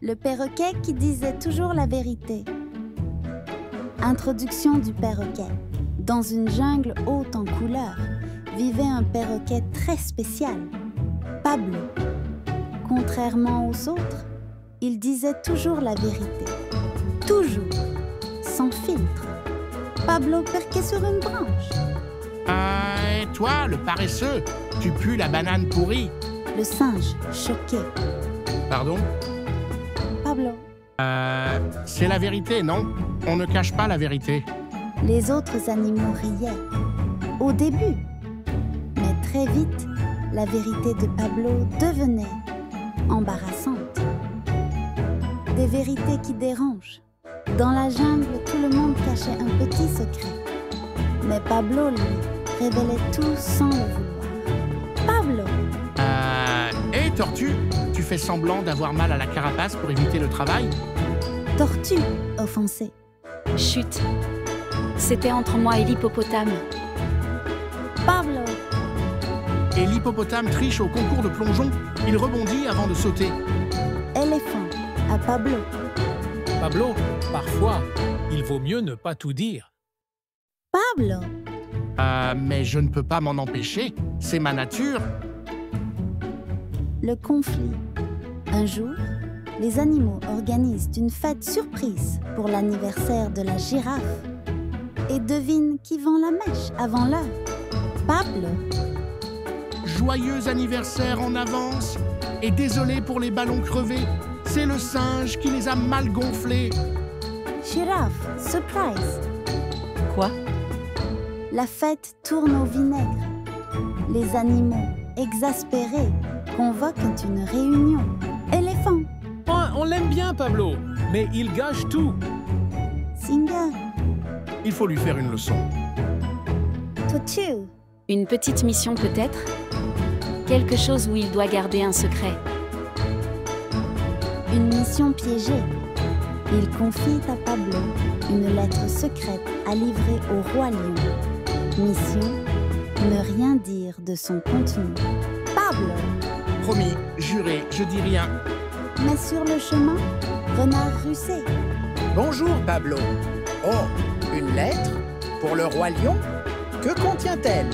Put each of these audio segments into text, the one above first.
Le perroquet qui disait toujours la vérité. Introduction du perroquet. Dans une jungle haute en couleurs, vivait un perroquet très spécial, Pablo. Contrairement aux autres, il disait toujours la vérité. Toujours, sans filtre. Pablo perquait sur une branche. Et toi, le paresseux, tu pues la banane pourrie. Le singe, choqué. Pardon? Pablo. C'est la vérité, non? On ne cache pas la vérité. Les autres animaux riaient. Au début. Mais très vite, la vérité de Pablo devenait embarrassante. Des vérités qui dérangent. Dans la jungle, tout le monde cachait un petit secret. Mais Pablo, lui, révélait tout sans le vouloir. Pablo! Hé, tortue, tu fais semblant d'avoir mal à la carapace pour éviter le travail? Tortue, offensée. Chut! C'était entre moi et l'hippopotame. Pablo! Et l'hippopotame triche au concours de plongeon. Il rebondit avant de sauter. Éléphant, à Pablo. Pablo, parfois, il vaut mieux ne pas tout dire. Pablo! Mais je ne peux pas m'en empêcher. C'est ma nature. Le conflit. Un jour, les animaux organisent une fête surprise pour l'anniversaire de la girafe. Et devine qui vend la mèche avant l'heure. Pablo. Joyeux anniversaire en avance. Et désolé pour les ballons crevés. C'est le singe qui les a mal gonflés. Girafe, surprise. Quoi? La fête tourne au vinaigre. Les animaux, exaspérés, convoquent une réunion. Éléphant. On l'aime bien, Pablo, mais il gâche tout. Singer. Il faut lui faire une leçon. Tortue. Une petite mission peut-être? Quelque chose où il doit garder un secret. Une mission piégée. Il confie à Pablo une lettre secrète à livrer au roi lion. Mission, ne rien dire de son contenu. Pablo. Promis, juré, je dis rien. Mais sur le chemin, renard russé. Bonjour, Pablo. Oh, une lettre? Pour le roi lion? Que contient-elle?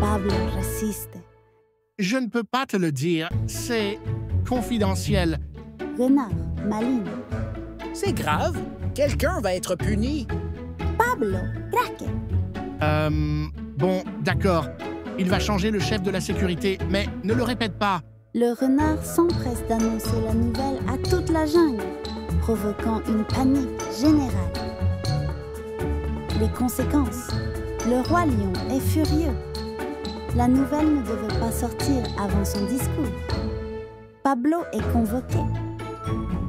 Pablo résiste. Je ne peux pas te le dire. C'est confidentiel. Renard maligne. C'est grave. Quelqu'un va être puni. Pablo craque. Bon, d'accord. Il va changer le chef de la sécurité, mais ne le répète pas. Le renard s'empresse d'annoncer la nouvelle à toute la jungle, provoquant une panique générale. Les conséquences. Le roi lion est furieux. La nouvelle ne devait pas sortir avant son discours. Pablo est convoqué.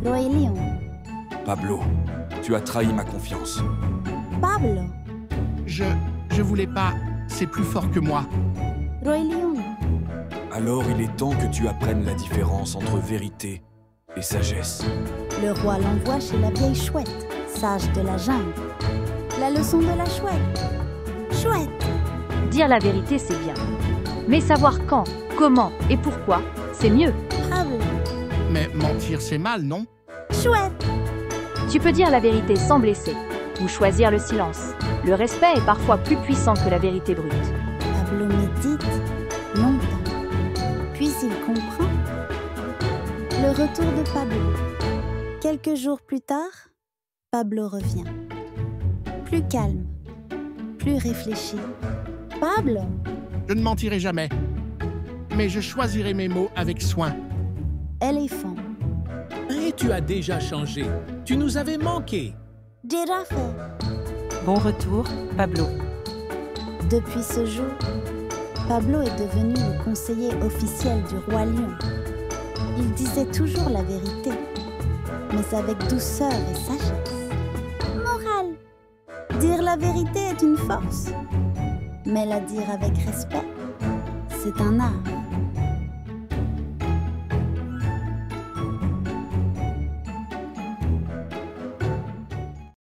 Roi lion. Pablo, tu as trahi ma confiance. Pablo. Je voulais pas. C'est plus fort que moi. Roi lion. Alors il est temps que tu apprennes la différence entre vérité et sagesse. Le roi l'envoie chez la vieille chouette, sage de la jungle. La leçon de la chouette. Chouette. Dire la vérité, c'est bien. Mais savoir quand, comment et pourquoi, c'est mieux. Pablo. Mais mentir, c'est mal, non? Chouette. Tu peux dire la vérité sans blesser, ou choisir le silence. Le respect est parfois plus puissant que la vérité brute. Pablo médite longtemps. Puis il comprend. Le retour de Pablo. Quelques jours plus tard, Pablo revient. Plus calme, plus réfléchi. Pablo. Je ne mentirai jamais. Mais je choisirai mes mots avec soin. Éléphant. Et tu as déjà changé. Tu nous avais manqué. Girafe. Bon retour, Pablo. Depuis ce jour, Pablo est devenu le conseiller officiel du roi lion. Il disait toujours la vérité, mais avec douceur et sagesse. Morale. Dire la vérité est une force, mais la dire avec respect, c'est un art.